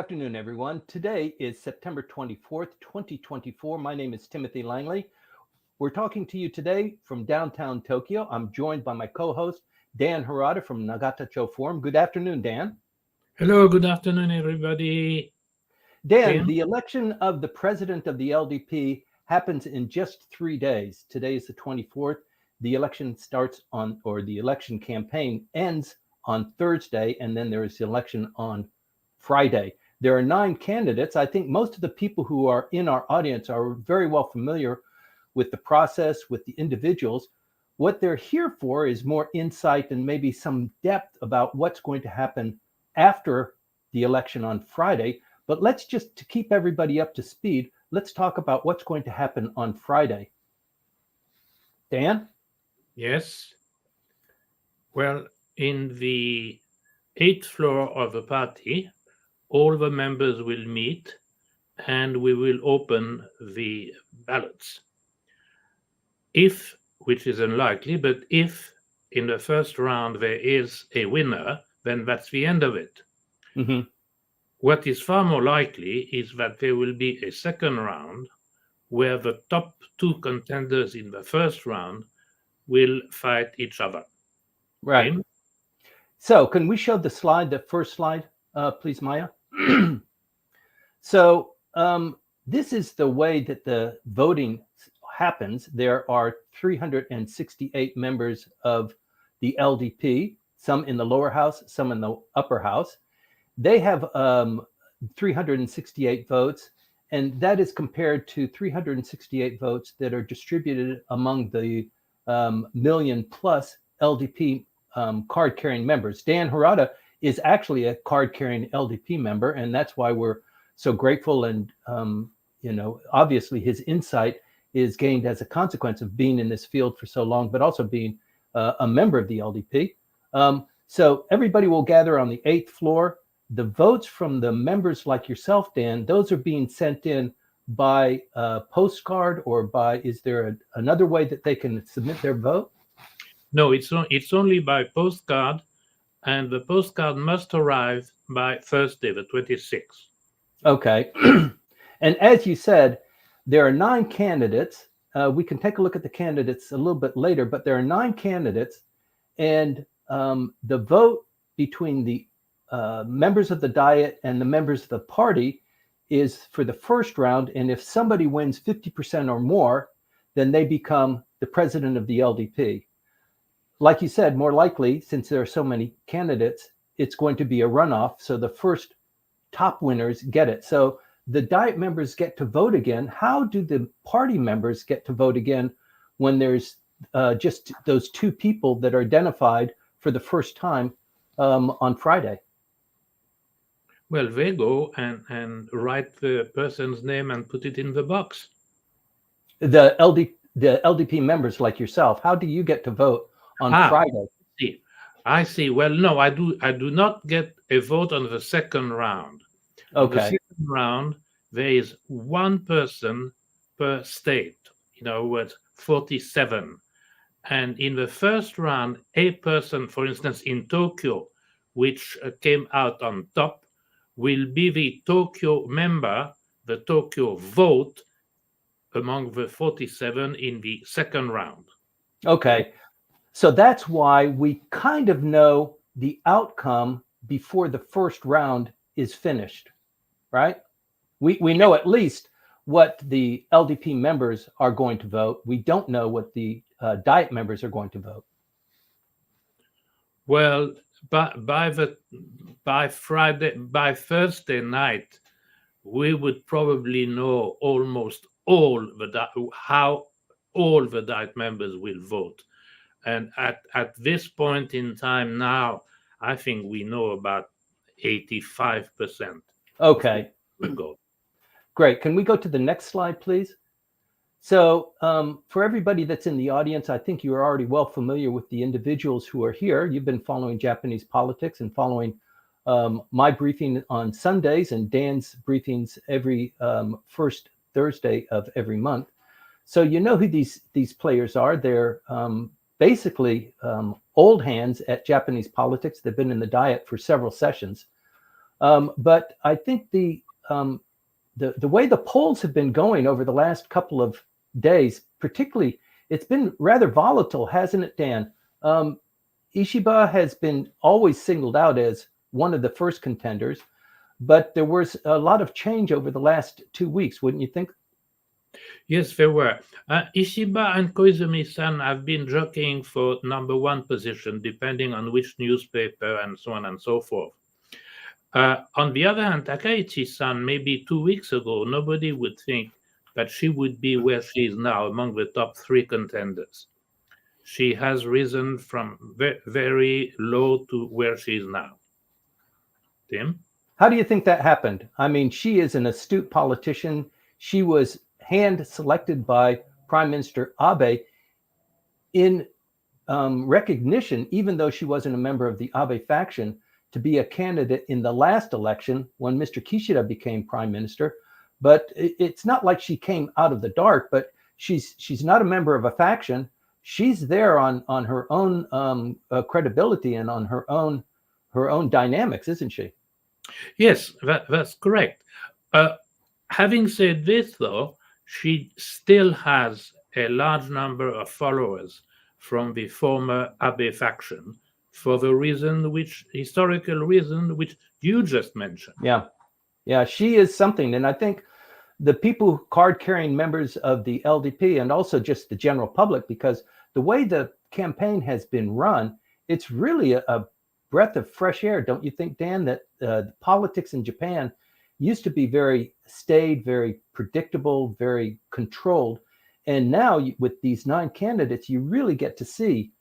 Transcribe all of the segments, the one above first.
afternoon, everyone. Today is September 24th, 2024. My name is Timothy Langley. We're talking to you today from downtown Tokyo. I'm joined by my co-host, Dan Harada from Nagatacho Forum. Good afternoon, Dan. Hello, good afternoon, everybody. Dan, the election of the president of the LDP happens in just 3 days. Today is the 24th. The election starts on, or the election campaign ends on Thursday, and then there is the election on Friday. There are 9 candidates. I think most of the people who are in our audience are very well familiar with the process, with the individuals. What they're here for is more insight and maybe some depth about what's going to happen after the election on Friday. But let's just, to keep everybody up to speed, let's talk about what's going to happen on Friday. Dan? Yes. Well, in the 8th floor of the party, all the members will meet and we will open the ballots. If, which is unlikely, but if in the first round there is a winner, then that's the end of it. Mm-hmm. What is far more likely is that there will be a second round where the top 2 contenders in the first round will fight each other. Right. Okay? So can we show the slide, the first slide, please, Maya? So this is the way that the voting happens. There are 368 members of the LDP, some in the lower house, some in the upper house. They have 368 votes, and that is compared to 368 votes that are distributed among the million plus LDP card-carrying members. Dan Harada is actually a card-carrying LDP member, and that's why we're so grateful. And obviously his insight is gained as a consequence of being in this field for so long, but also being a member of the LDP. So everybody will gather on the 8th floor. The votes from the members like yourself, Dan, those are being sent in by postcard, or by, is there another way that they can submit their vote? No, it's only by postcard, and the postcard must arrive by Thursday, the 26th. Okay. And as you said, there are 9 candidates. We can take a look at the candidates a little bit later, but there are 9 candidates, and the vote between the members of the Diet and the members of the party is for the first round. And if somebody wins 50% or more, then they become the president of the LDP. Like you said, more likely, since there are so many candidates, it's going to be a runoff. So the first top winners get it. So the Diet members get to vote again. How do the party members get to vote again when there's just those 2 people that are identified for the first time on Friday? Well, they go and write the person's name and put it in the box. The LDP members like yourself, how do you get to vote on Friday? I see. Well, no, I do not get a vote on the second round. Okay. On the second round, there is 1 person per state. In other words, 47. And in the first round, a person, for instance, in Tokyo, which came out on top, will be the Tokyo member, the Tokyo vote among the 47 in the second round. Okay. So that's why we kind of know the outcome before the first round is finished, right? We know at least what the LDP members are going to vote. We don't know what the Diet members are going to vote. Well, by Thursday night, we would probably know almost how all the Diet members will vote. And at this point in time now, I think we know about 85%. Okay. Will go. Great. Can we go to the next slide, please? So for everybody that's in the audience, I think you're already well familiar with the individuals who are here. You've been following Japanese politics and following my briefing on Sundays and Dan's briefings every first Thursday of every month. So you know who these players are. They're basically old hands at Japanese politics. They've been in the Diet for several sessions. But I think the way the polls have been going over the last couple of days, particularly, it's been rather volatile, hasn't it, Dan? Ishiba has been always singled out as one of the first contenders, but there was a lot of change over the last 2 weeks, wouldn't you think? Yes, there were. Ishiba and Koizumi-san have been jockeying for number one position, depending on which newspaper and so on and so forth. On the other hand, Takaichi-san, maybe 2 weeks ago, nobody would think that she would be where she is now among the top three contenders. She has risen from very low to where she is now. Tim? How do you think that happened? I mean, she is an astute politician. She was hand selected by Prime Minister Abe in recognition, even though she wasn't a member of the Abe faction, to be a candidate in the last election when Mr. Kishida became prime minister. But it's not like she came out of the dark, but she's not a member of a faction. She's there on her own credibility and on her own dynamics, isn't she? Yes, that's correct. Having said this, though, she still has a large number of followers from the former Abe faction for the historical reason which you just mentioned. Yeah, she is something. And I think the people, card-carrying members of the LDP, and also just the general public, because the way the campaign has been run, it's really a breath of fresh air, don't you think, Dan, that politics in Japan used to be very staid, very predictable, very controlled. And now with these 9 candidates, you really get to see,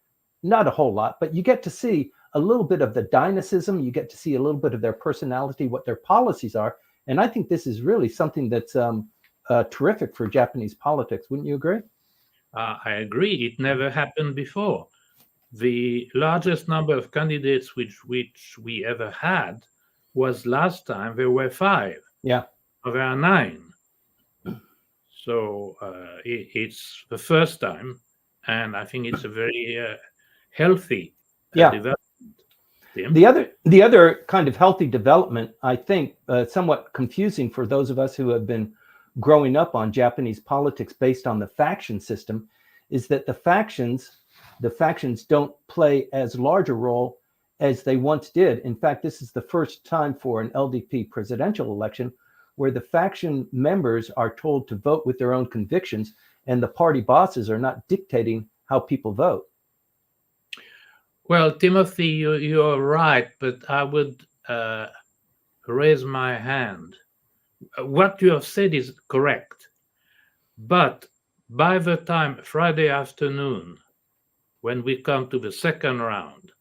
not a whole lot, but you get to see a little bit of the dynamism. You get to see a little bit of their personality, what their policies are. And I think this is really something that's terrific for Japanese politics. Wouldn't you agree? I agree. It never happened before. The largest number of candidates which we ever had was last time. There were 5. Yeah. There are 9. So it's the first time, and I think it's a very healthy development. Tim? The other kind of healthy development, I think, somewhat confusing for those of us who have been growing up on Japanese politics based on the faction system, is that the factions don't play as large a role as they once did. In fact, this is the first time for an LDP presidential election where the faction members are told to vote with their own convictions, and the party bosses are not dictating how people vote. Well, Timothy, you're right, but I would raise my hand. What you have said is correct, but by the time Friday afternoon, when we come to the second round,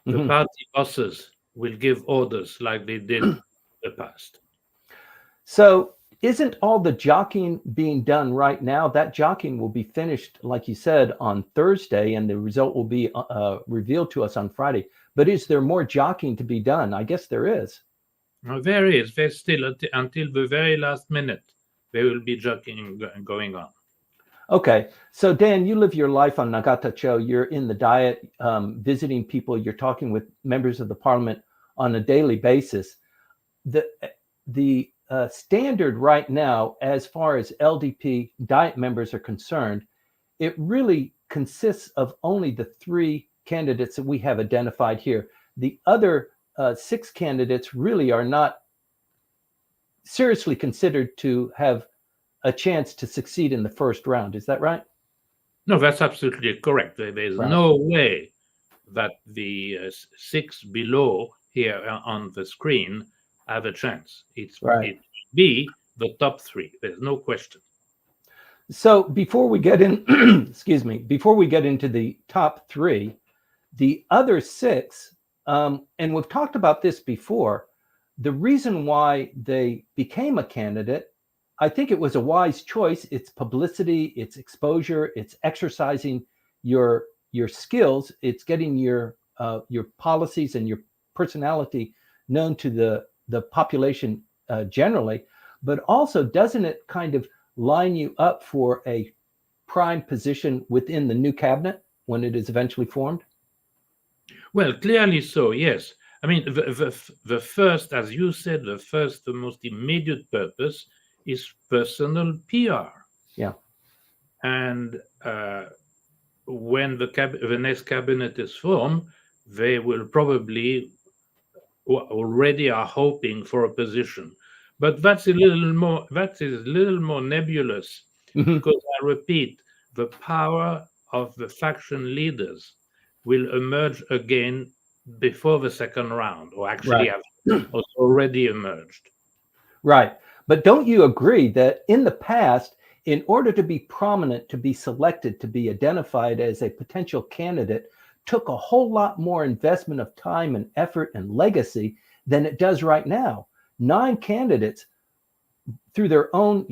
the party bosses will give orders like they did in the past. So isn't all the jockeying being done right now? That jockeying will be finished, like you said, on Thursday, and the result will be revealed to us on Friday. But is there more jockeying to be done? I guess there is. No, there is. There's still until the very last minute, there will be jockeying going on. Okay. So, Dan, you live your life on Nagatacho. You're in the Diet, visiting people. You're talking with members of the parliament on a daily basis. The standard right now, as far as LDP Diet members are concerned, it really consists of only the 3 candidates that we have identified here. The other 6 candidates really are not seriously considered to have a chance to succeed in the first round. Is that right? No, that's absolutely correct. There's no way that the 6 below here on the screen have a chance. It be the top 3. There's no question. So before we get in, before we get into the top 3, the other 6, and we've talked about this before, the reason why they became a candidate, I think it was a wise choice. It's publicity, it's exposure, it's exercising your skills, it's getting your policies and your personality known to the population generally, but also doesn't it kind of line you up for a prime position within the new cabinet when it is eventually formed? Well, clearly so, yes. I mean, the first, as you said, the most immediate purpose is personal PR. Yeah. And when the next cabinet is formed, they will probably already are hoping for a position. But that is a little more nebulous, Mhm. because I repeat, the power of the faction leaders will emerge again before the second round, or actually Right. have already emerged. Right. But don't you agree that in the past, in order to be prominent, to be selected, to be identified as a potential candidate, took a whole lot more investment of time and effort and legacy than it does right now? 9 candidates through their own,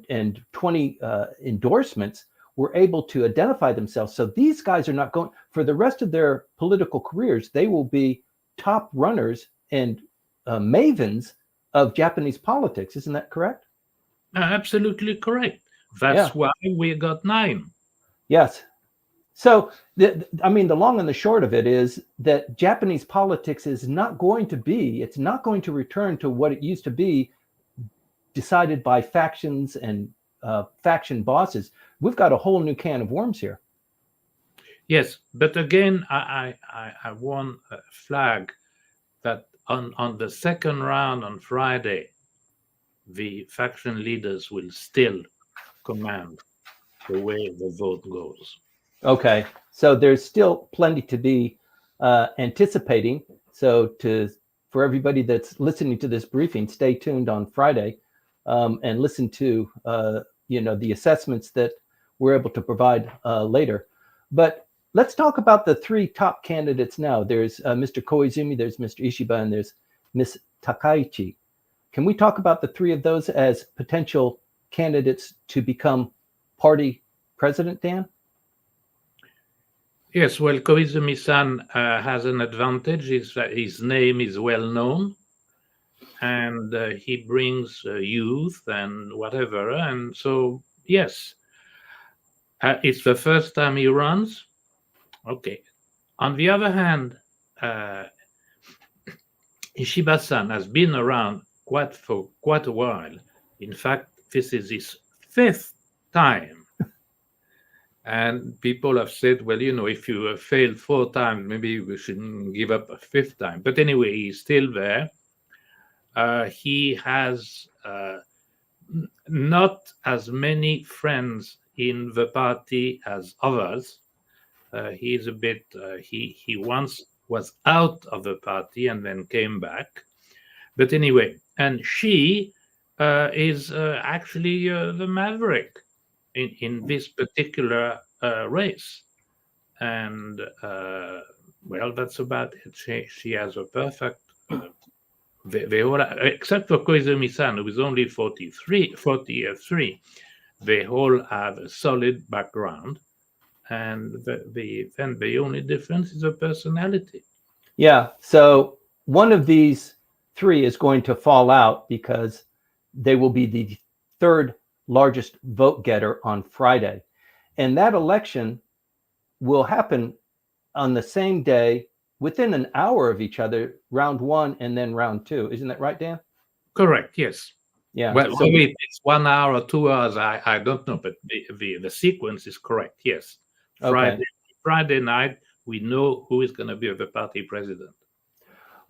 and 20 endorsements were able to identify themselves. So these guys are not going for the rest of their political careers. They will be top runners and mavens of Japanese politics. Isn't that correct? Absolutely correct. Yeah. That's why we got 9. Yes. So, the long and the short of it is that Japanese politics is not going to be, it's not going to return to what it used to be, decided by factions and faction bosses. We've got a whole new can of worms here. Yes, but again, I want a flag that on the second round on Friday, the faction leaders will still command the way the vote goes. Okay. So there's still plenty to be anticipating. So for everybody that's listening to this briefing, stay tuned on Friday and listen to the assessments that we're able to provide later. But let's talk about the 3 top candidates now. There's Mr. Koizumi, there's Mr. Ishiba, and there's Ms. Takaichi. Can we talk about the 3 of those as potential candidates to become party president, Dan? Yes, well, Koizumi-san has an advantage. His name is well known, and he brings youth and whatever. And so, yes, it's the first time he runs. Okay. On the other hand, Ishiba-san has been around for quite a while. In fact, this is his 5th time. And people have said, well, if you have failed 4 times, maybe we shouldn't give up a 5th time. But anyway, he's still there. He has not as many friends in the party as others. He's a bit, he once was out of the party and then came back. But anyway, and she is actually the maverick in this particular race. And well, that's about it. She has a perfect, they all, except for Koizumi-san, who is only 43, they all have a solid background. And the only difference is a personality. Yeah. So one of these 3 is going to fall out because they will be the 3rd largest vote getter on Friday. And that election will happen on the same day, within an hour of each other, round 1 and then round 2. Isn't that right, Dan? Correct. Yes. Yeah. Well, so maybe it's 1 hour or 2 hours. I don't know, but the sequence is correct. Yes. Friday night, we know who is going to be the party president.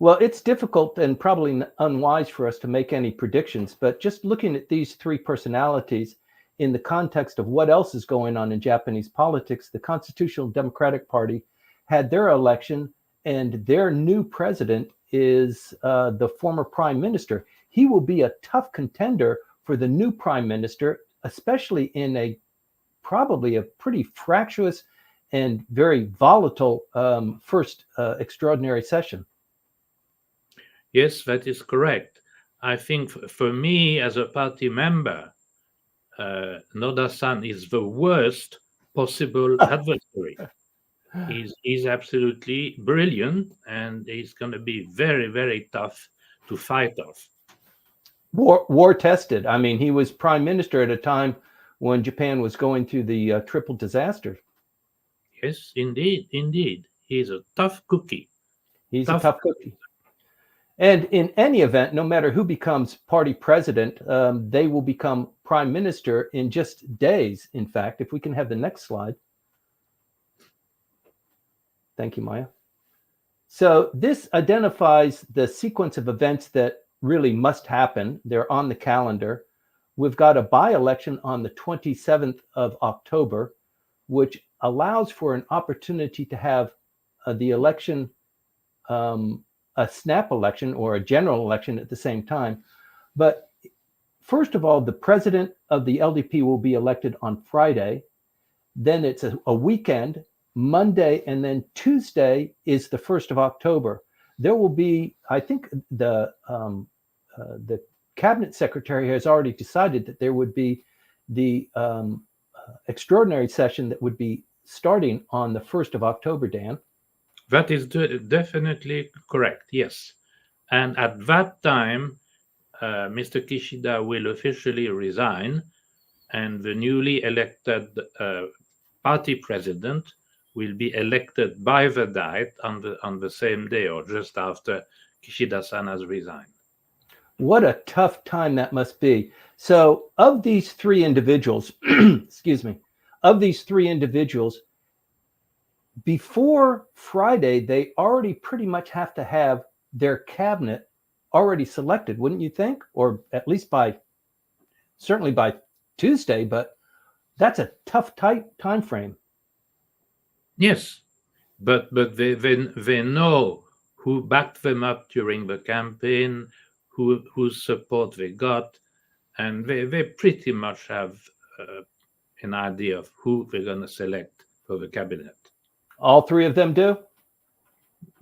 Well, it's difficult and probably unwise for us to make any predictions, but just looking at these 3 personalities in the context of what else is going on in Japanese politics, the Constitutional Democratic Party had their election, and their new president is the former prime minister. He will be a tough contender for the new prime minister, especially in probably a pretty fractious and very volatile first extraordinary session. Yes, that is correct. I think for me, as a party member, Noda-san is the worst possible adversary. He's absolutely brilliant, and he's going to be very, very tough to fight off. War tested. I mean, he was prime minister at a time when Japan was going through the triple disaster. Yes, indeed. He's a tough cookie. He's a tough cookie. And in any event, no matter who becomes party president, they will become prime minister in just days. In fact, if we can have the next slide. Thank you, Maya. So this identifies the sequence of events that really must happen. They're on the calendar. We've got a by-election on the 27th of October, which allows for an opportunity to have the election, a snap election or a general election at the same time. But first of all, the president of the LDP will be elected on Friday. Then it's a weekend, Monday, and then Tuesday is the 1st of October. There will be, I think the cabinet secretary has already decided that there would be the extraordinary session that would be starting on the 1st of October, Dan. That is definitely correct, yes. And at that time, Mr. Kishida will officially resign, and the newly elected party president will be elected by the Diet on the same day or just after Kishida-san has resigned. What a tough time that must be. So of these three individuals, excuse me, of these three individuals, before Friday, they already pretty much have to have their cabinet already selected, wouldn't you think? Or at least certainly by Tuesday, but that's a tough time frame. Yes, but they know who backed them up during the campaign, whose support they got, and they pretty much have an idea of who they're going to select for the cabinet. All three of them do?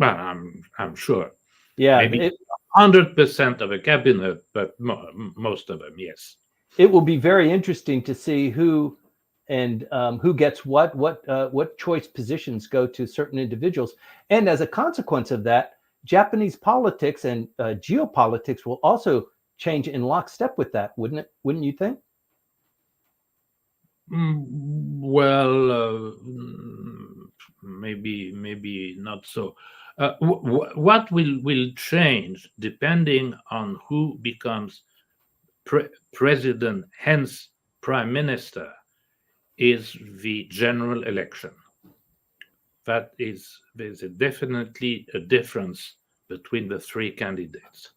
Well, I'm sure. Yeah, maybe 100% of a cabinet, but most of them, yes. It will be very interesting to see who gets what choice positions go to certain individuals, and as a consequence of that, Japanese politics and geopolitics will also change in lockstep with that, wouldn't it? Wouldn't you think? Well, maybe not so. What will change depending on who becomes president, hence prime minister, is the general election. There's definitely a difference between the three candidates.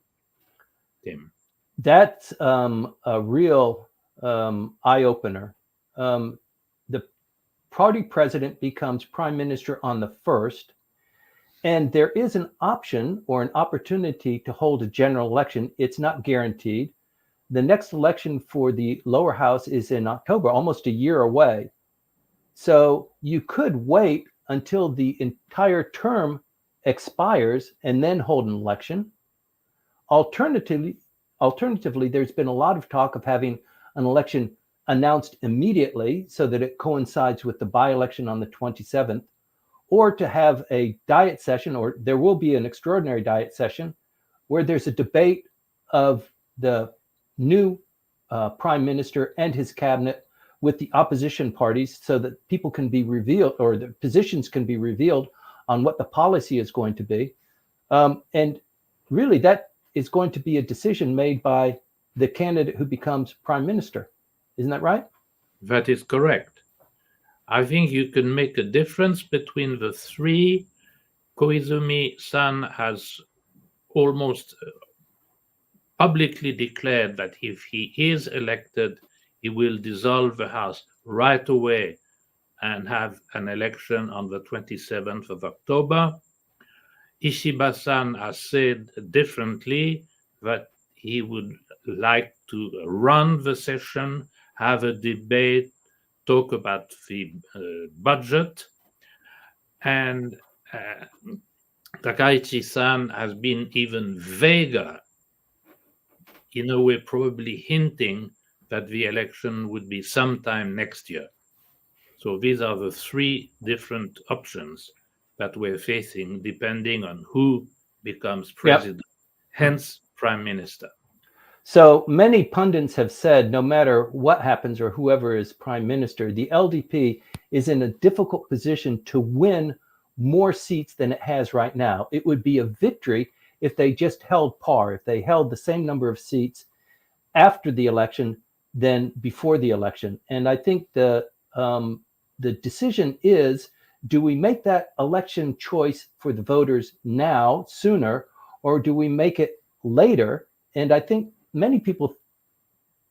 Tim. That's a real eye-opener. The party president becomes prime minister on the 1st, and there is an option or an opportunity to hold a general election. It's not guaranteed. The next election for the lower house is in October, almost a year away. So you could wait until the entire term expires and then hold an election. Alternatively, there's been a lot of talk of having an election announced immediately so that it coincides with the by-election on the 27th, or to have a diet session, or there will be an extraordinary diet session where there's a debate of the new prime minister and his cabinet with the opposition parties so that people can be revealed, or the positions can be revealed on what the policy is going to be. And really that is going to be a decision made by the candidate who becomes prime minister. Isn't that right? That is correct. I think you can make a difference between the three. Koizumi-san has almost publicly declared that if he is elected, he will dissolve the House right away and have an election on the 27th of October. Ishiba-san has said differently, that he would like to run the session, have a debate, talk about the budget. And Takaichi-san has been even vaguer, in a way probably hinting that the election would be sometime next year. So these are the three different options that we're facing depending on who becomes president, hence prime minister. So many pundits have said no matter what happens or whoever is prime minister, the LDP is in a difficult position to win more seats than it has right now. It would be a victory if they just held par, if they held the same number of seats after the election than before the election. And I think the decision is, do we make that election choice for the voters now, sooner, or do we make it later? And I think many people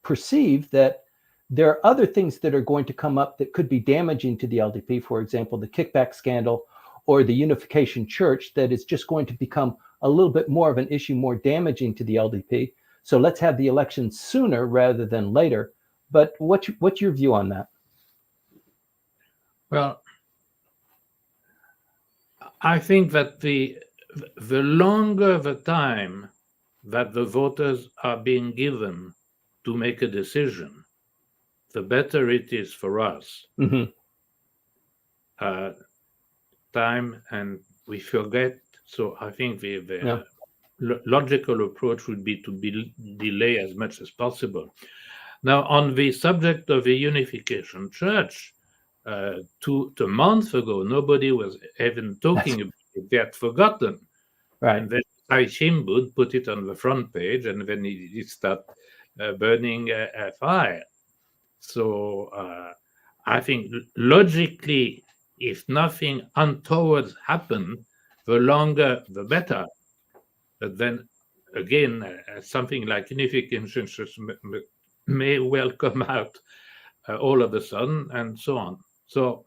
perceive that there are other things that are going to come up that could be damaging to the LDP, for example, the kickback scandal or the unification church, that is just going to become a little bit more of an issue, more damaging to the LDP. So let's have the election sooner rather than later. But what's your view on that? Well, I think that the longer the time that the voters are being given to make a decision, the better it is for us. Mm-hmm. Time, and we forget. So I think the logical approach would be to delay as much as possible. Now, on the subject of the unification church, 2 months ago, nobody was even talking about it. They had forgotten. Right. And then Shimbud put it on the front page, and then it started burning a fire. So I think logically, if nothing untoward happened, the longer the better. But then again, something like unification may well come out all of a sudden, and so on. So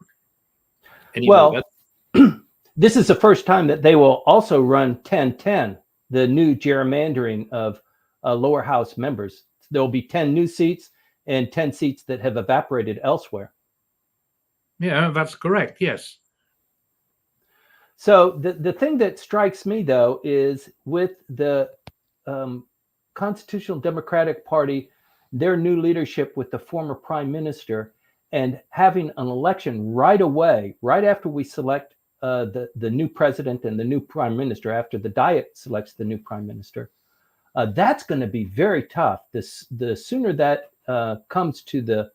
anyway, this is the first time that they will also run 10-10, the new gerrymandering of lower house members. There will be 10 new seats and 10 seats that have evaporated elsewhere. Yeah, that's correct. Yes. So the thing that strikes me, though, is with the Constitutional Democratic Party, their new leadership with the former prime minister, and having an election right away, right after we select the new president and the new prime minister, after the Diet selects the new prime minister, that's going to be very tough. The sooner that comes to the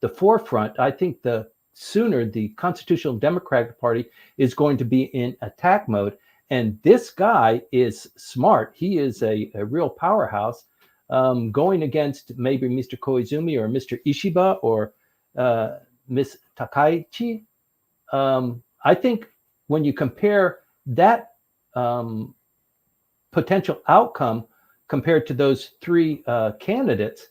forefront, I think the sooner the Constitutional Democratic Party is going to be in attack mode. And this guy is smart. He is a real powerhouse, going against maybe Mr. Koizumi or Mr. Ishiba or Ms. Takaichi. I think when you compare that potential outcome compared to those 3 candidates,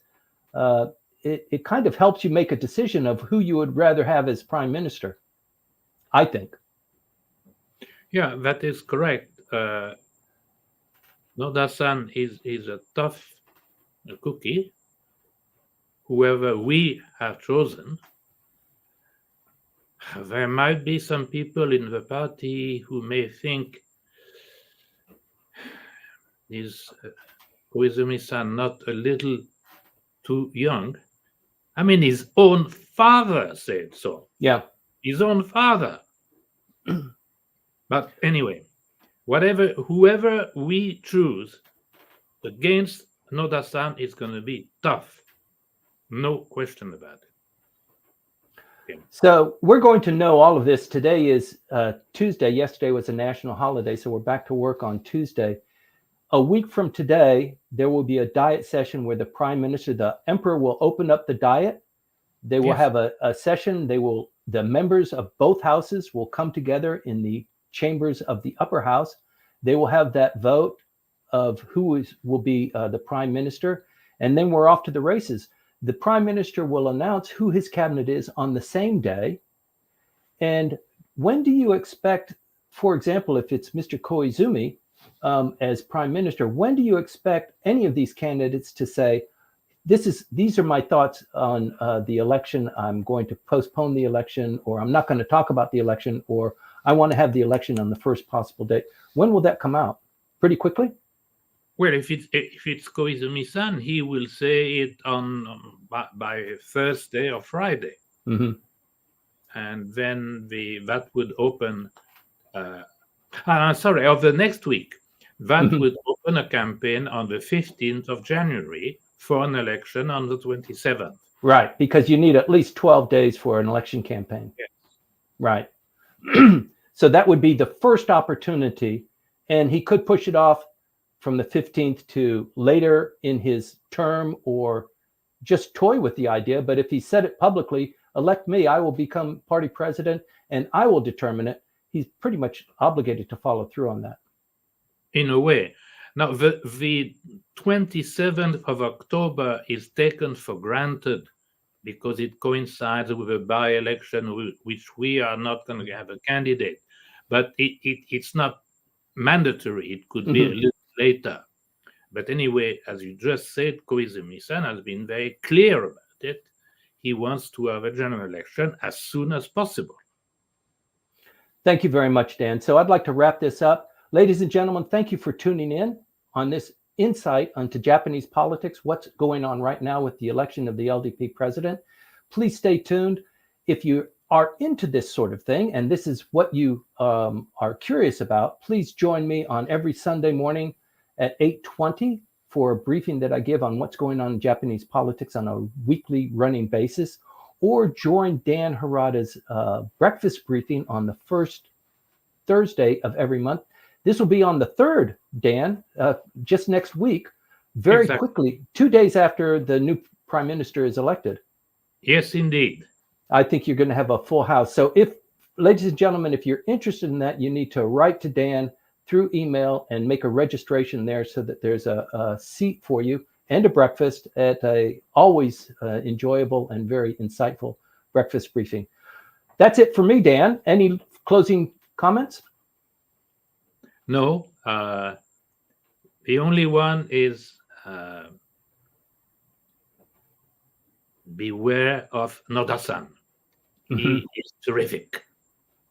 it kind of helps you make a decision of who you would rather have as prime minister, I think. Yeah, that is correct. Noda-san is a tough cookie, whoever we have chosen. There might be some people in the party who may think, is Koizumi-san not a little too young? I mean, his own father said so. Yeah. His own father. But anyway, whoever we choose against Noda-san is going to be tough. No question about it. Okay. So we're going to know all of this. Today is Tuesday. Yesterday was a national holiday, so we're back to work on Tuesday. A week from today, there will be a Diet session where the prime minister, the emperor, will open up the Diet. They will have a session. The members of both houses will come together in the chambers of the upper house. They will have that vote of who will be the prime minister. And then we're off to the races. The prime minister will announce who his cabinet is on the same day. And when do you expect, for example, if it's Mr. Koizumi as prime minister, when do you expect any of these candidates to say, these are my thoughts on the election, I'm going to postpone the election, or I'm not going to talk about the election, or I want to have the election on the first possible date? When will that come out? Pretty quickly? Well, if it's Koizumi-san, he will say it by Thursday or Friday, and then that would open. Of the next week, that would open a campaign on the 15th of January for an election on the 27th. Right, because you need at least 12 days for an election campaign. Yes. Right. So that would be the first opportunity, and he could push it off from the 15th to later in his term, or just toy with the idea. But if he said it publicly, elect me, I will become party president and I will determine it, he's pretty much obligated to follow through on that. In a way. Now, the 27th of October is taken for granted because it coincides with a by-election which we are not going to have a candidate. But it's not mandatory. It could be a little later. But anyway, as you just said, Koizumi-san has been very clear about it. He wants to have a general election as soon as possible. Thank you very much, Dan. So I'd like to wrap this up. Ladies and gentlemen, thank you for tuning in on this insight onto Japanese politics, what's going on right now with the election of the LDP president. Please stay tuned. If you are into this sort of thing, and this is what you are curious about, please join me on every Sunday morning at 8:20 for a briefing that I give on what's going on in Japanese politics on a weekly running basis, or join Dan Harada's breakfast briefing on the first Thursday of every month. This will be on the 3rd, Dan, just next week, very quickly, 2 days after the new prime minister is elected. Yes, indeed. I think you're going to have a full house. So if, ladies and gentlemen, if you're interested in that, you need to write to Dan through email and make a registration there so that there's a seat for you and a breakfast at a always enjoyable and very insightful breakfast briefing. That's it for me, Dan. Any closing comments? No. The only one is beware of Noda-san. He is terrific.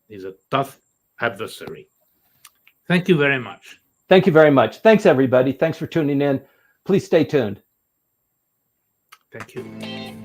He's a tough adversary. Thank you very much. Thank you very much. Thanks, everybody. Thanks for tuning in. Please stay tuned. Thank you.